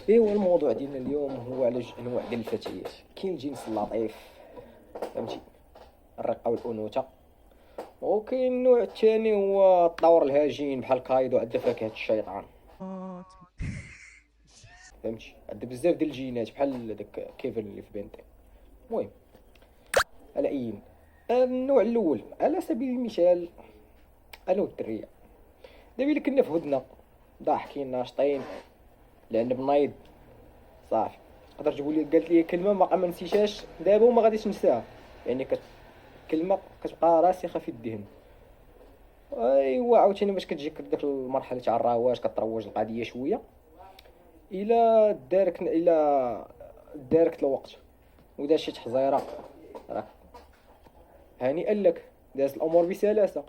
ايوا الموضوع ديالنا اليوم هو على جوج انواع ديال الفتيات. كاين الجنس اللطيف، فهمتي، الرقه والانوثه، وكاين النوع الثاني هو الطور الهجين بحال كايدو، عندها فاكهه الشيطان، فهمتي، عندها بزاف ديال الجينات بحال داك كيفن اللي في بنتي. المهم، على اي النوع الاول على سبيل المثال، انا والدريه دابا الا كنا في هدنه ضاحكين ناشطين لعنا بنايض، صافي تقدر تقول لي قالت لي كلمه ما نسيتهاش دابا وما غاديش ننساها، يعني كلمه كتبقى راسخه في الذهن. ايوا عاوتاني باش كتجيك ديك المرحله تاع الرواج كتروج القضيه شويه، الى دارك الوقت ودار شي تحزيره، راك هنيئا لك، دازت الامور بسلاسه.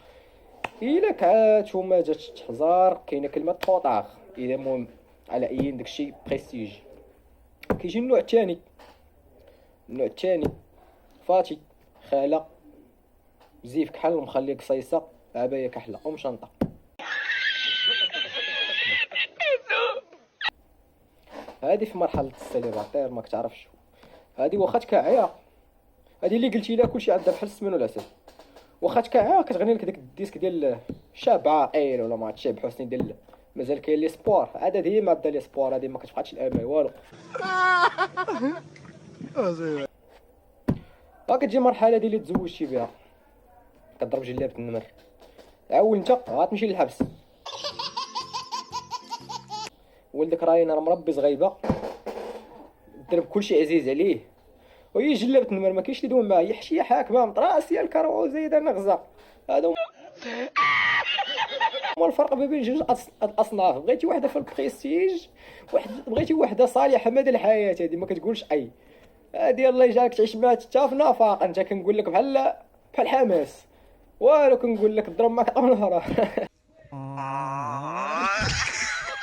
الا كعات وما جاتش تحزار كاينه كلمه طوطاخ، اذا المهم على اي داكشي بريستيج. كيجي النوع الثاني فاتي، خاله، زيف كحل مخلي قصيصه، عبايه كحله ومشنطه. هذه في مرحله السيليباتير ما كتعرفش، هذه واخا تكعيا، هذه اللي قلتي لها كلشي عندها بحال السمن والعسل. واخا تكعيا كتغني لك داك الديسك ديال شاب عاقل ولا ما عرفتش شاب حسني ديال مازال كاين لي سبور، عاد هذه هي ماده لي سبور، هذه ما كتبقاش الامل والو. كتجي مرحله ديال اللي تزوجتي بها، كضرب جلابه النمر، عول انت غتمشي للحبس. ولدك راهي نهار مربي صغيبه، درب كلشي عزيز عليه، وهي جلابه النمر ما كاينش اللي يدوم معاه، هي حشيه حاكمه مطراسيه الكروه وزايده نغزه. هذا هو الفرق ما بين جوج الاصناف. بغيتي وحده في البريستيج، بغيتي وحده صالحه مدى الحياه، هذه ما كتقولش اي، هادي الله يجعلك تعيش معها حتى في نفاق. انت كنقول لك بحال حماس، والو كنقول لك ضرب معك امر